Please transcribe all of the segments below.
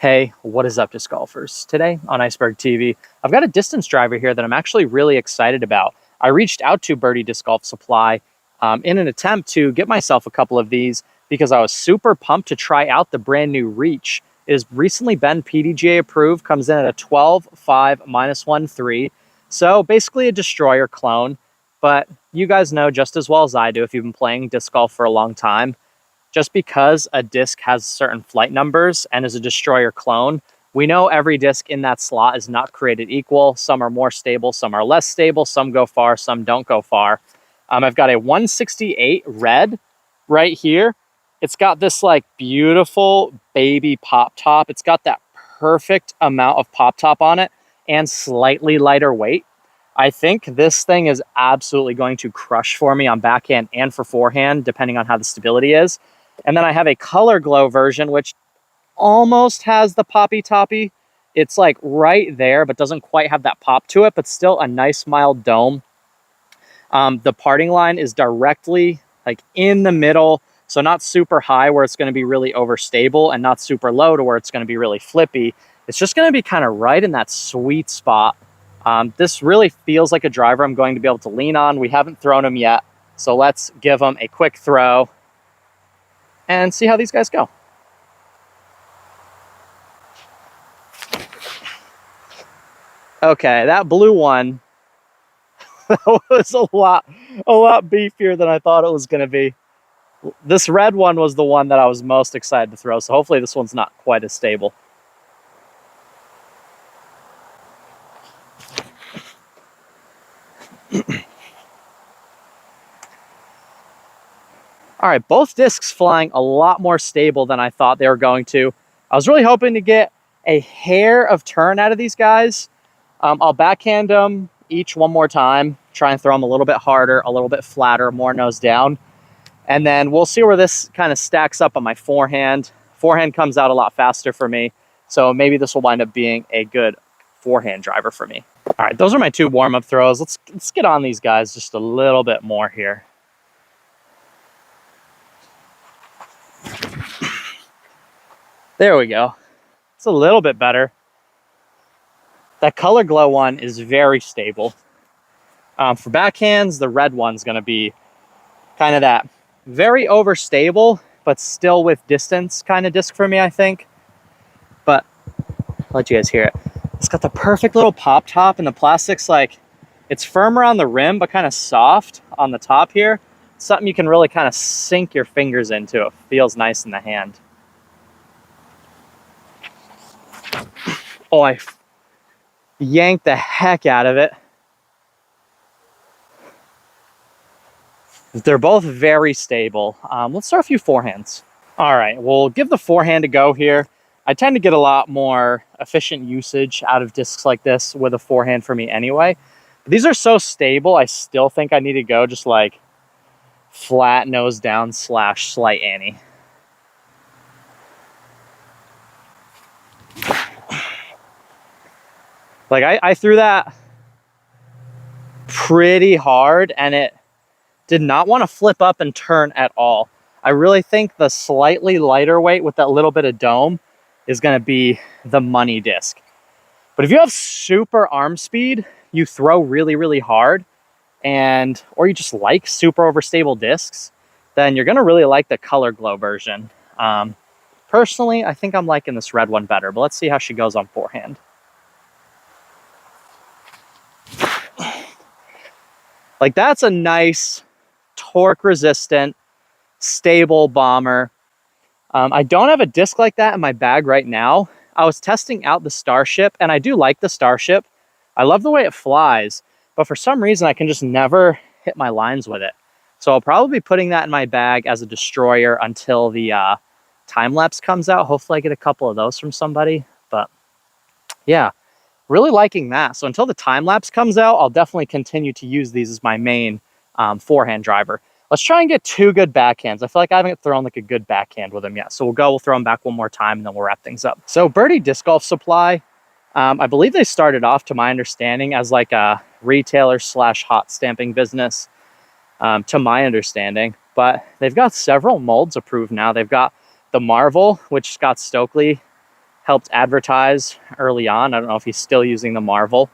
Hey, what is up, disc golfers? Today on Iceberg TV, I've got a distance driver here that I'm actually really excited about. I reached out to Birdie Disc Golf Supply in an attempt to get myself a couple of these because I was super pumped to try out the brand new Reach. It has recently been PDGA approved, comes in at a 12.5 -1.3. So basically a destroyer clone, but you guys know just as well as I do if you've been playing disc golf for a long time. Just because a disc has certain flight numbers and is a destroyer clone, we know every disc in that slot is not created equal. Some are more stable, some are less stable, some go far, some don't go far. I've got a 168 red right here. It's got this like beautiful baby pop top. It's got that perfect amount of pop top on it and slightly lighter weight. I think this thing is absolutely going to crush for me on backhand and for forehand, depending on how the stability is. And then I have a color glow version, which almost has the poppy toppy. It's like right there, but doesn't quite have that pop to it, but still a nice mild dome. The parting line is directly like in the middle. So not super high where it's going to be really overstable and not super low to where it's going to be really flippy. It's just going to be kind of right in that sweet spot. This really feels like a driver I'm going to be able to lean on. We haven't thrown him yet. So let's give him a quick throw and see how these guys go. Okay, that blue one that was a lot beefier than I thought it was going to be. This red one was the one that I was most excited to throw, so hopefully this one's not quite as stable. All right, both discs flying a lot more stable than I thought they were going to. I was really hoping to get a hair of turn out of these guys. I'll backhand them each one more time, try and throw them a little bit harder, a little bit flatter, more nose down. And then we'll see where this kind of stacks up on my forehand. Forehand comes out a lot faster for me, so maybe this will wind up being a good forehand driver for me. All right, those are my two warm-up throws. Let's get on these guys just a little bit more here. There we go. It's a little bit better. That color glow one is very stable. For backhands, the red one's going to be kind of that very overstable, but still with distance kind of disc for me, I think. But I'll let you guys hear it. It's got the perfect little pop top, and the plastic's like, it's firm around the rim, but kind of soft on the top here. It's something you can really kind of sink your fingers into. It feels nice in the hand. Oh, I yanked the heck out of it. They're both very stable. Let's throw a few forehands. All right, we'll give the forehand a go here. I tend to get a lot more efficient usage out of discs like this with a forehand for me anyway. But these are so stable, I still think I need to go just like flat nose down / slight Annie. Like I threw that pretty hard and it did not want to flip up and turn at all. I really think the slightly lighter weight with that little bit of dome is going to be the money disc. But if you have super arm speed, you throw really, really hard, or you just like super overstable discs, then you're going to really like the color glow version. Personally, I think I'm liking this red one better, but let's see how she goes on forehand. Like that's a nice torque resistant, stable bomber. I don't have a disc like that in my bag right now. I was testing out the Starship, and I do like the Starship. I love the way it flies, but for some reason I can just never hit my lines with it. So I'll probably be putting that in my bag as a destroyer until the time lapse comes out. Hopefully I get a couple of those from somebody, but yeah. Really liking that. So until the time lapse comes out, I'll definitely continue to use these as my main forehand driver. Let's try and get two good backhands. I feel like I haven't thrown like a good backhand with them yet. So we'll throw them back one more time and then we'll wrap things up. So Birdie Disc Golf Supply, I believe they started off, to my understanding, as like a retailer / hot stamping business, to my understanding. But they've got several molds approved now. They've got the Marvel, which Scott Stokely helped advertise early on. I don't know if he's still using the Marvel.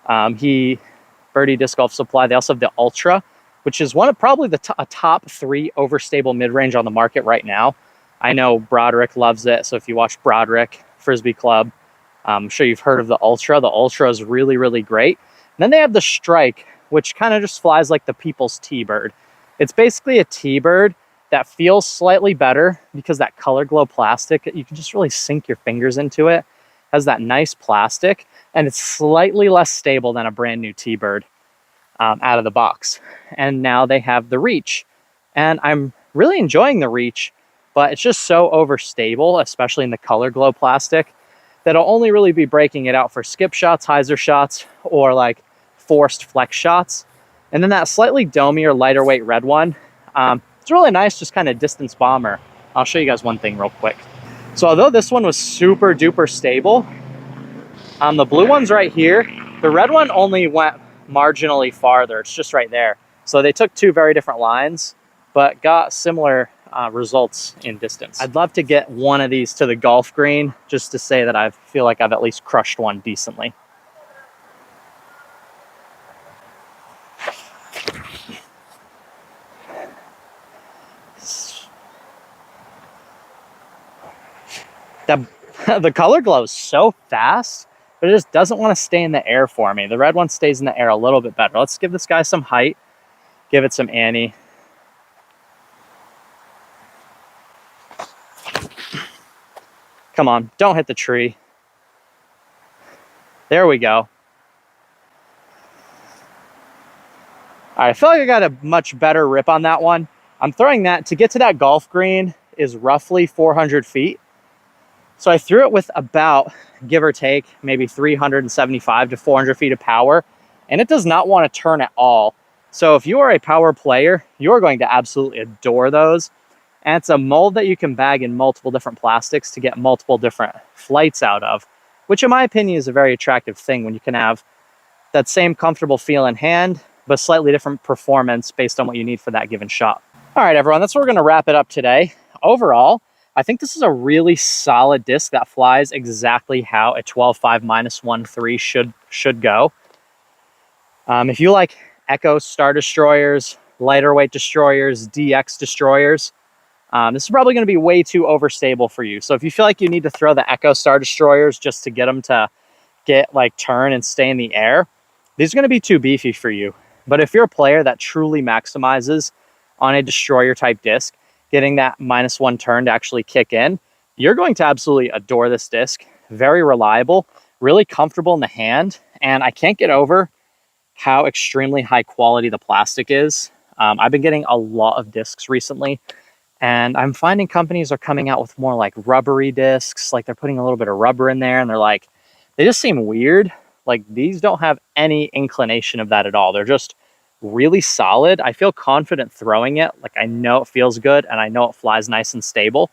Birdie Disc Golf Supply, they also have the Ultra, which is one of probably the a top 3 overstable mid-range on the market right now. I know Broderick loves it, so if you watch Broderick Frisbee Club, I'm sure you've heard of the Ultra. The Ultra is really, really great. And then they have the Strike, which kind of just flies like the people's T-Bird. It's basically a T-Bird that feels slightly better because that color glow plastic, you can just really sink your fingers into it. It has that nice plastic, and it's slightly less stable than a brand new T-Bird out of the box. And now they have the Reach, and I'm really enjoying the Reach, but it's just so overstable, especially in the color glow plastic, that I'll only really be breaking it out for skip shots, hyzer shots, or like forced flex shots. And then that slightly domier, lighter weight red one, it's really nice, just kind of distance bomber. I'll show you guys one thing real quick. So although this one was super duper stable, the blue one's right here. The red one only went marginally farther. It's just right there. So they took 2 very different lines, but got similar results in distance. I'd love to get one of these to the golf green just to say that I feel like I've at least crushed one decently. The color glow is so fast, but it just doesn't want to stay in the air for me. The red one stays in the air a little bit better. Let's give this guy some height, give it some ante. Come on, don't hit the tree. There we go. All right, I feel like I got a much better rip on that one. I'm throwing that, to get to that golf green is roughly 400 feet. So I threw it with about, give or take, maybe 375 to 400 feet of power, and it does not want to turn at all. So if you are a power player, you're going to absolutely adore those. And it's a mold that you can bag in multiple different plastics to get multiple different flights out of, which in my opinion is a very attractive thing when you can have that same comfortable feel in hand, but slightly different performance based on what you need for that given shot. All right, everyone, that's where we're going to wrap it up today. Overall, I think this is a really solid disc that flies exactly how a 12.5 -1.3 should go. If you like Echo Star Destroyers, lighter weight destroyers, DX destroyers, this is probably going to be way too overstable for you. So if you feel like you need to throw the Echo Star Destroyers just to get them to turn and stay in the air, these are going to be too beefy for you. But if you're a player that truly maximizes on a destroyer type disc, getting that -1 turn to actually kick in, you're going to absolutely adore this disc. Very reliable, really comfortable in the hand, and I can't get over how extremely high quality the plastic is. I've been getting a lot of discs recently, and I'm finding companies are coming out with more like rubbery discs, like they're putting a little bit of rubber in there, and they just seem weird. Like these don't have any inclination of that at all. They're just really solid. I feel confident throwing it. Like I know it feels good and I know it flies nice and stable.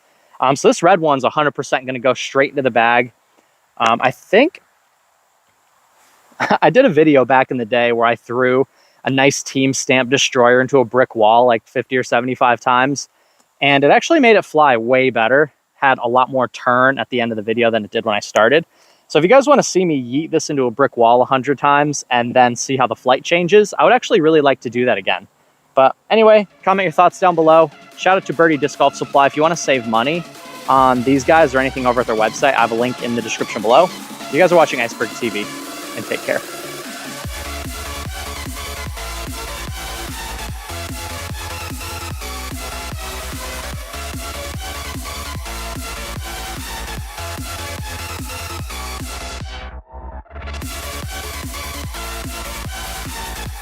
So this red one's 100% going to go straight into the bag. I think I did a video back in the day where I threw a nice team stamp destroyer into a brick wall like 50 or 75 times, and it actually made it fly way better. Had a lot more turn at the end of the video than it did when I started. So if you guys want to see me yeet this into a brick wall 100 times and then see how the flight changes, I would actually really like to do that again. But anyway, comment your thoughts down below. Shout out to Birdie Disc Golf Supply. If you want to save money on these guys or anything over at their website, I have a link in the description below. You guys are watching Iceberg TV, and take care.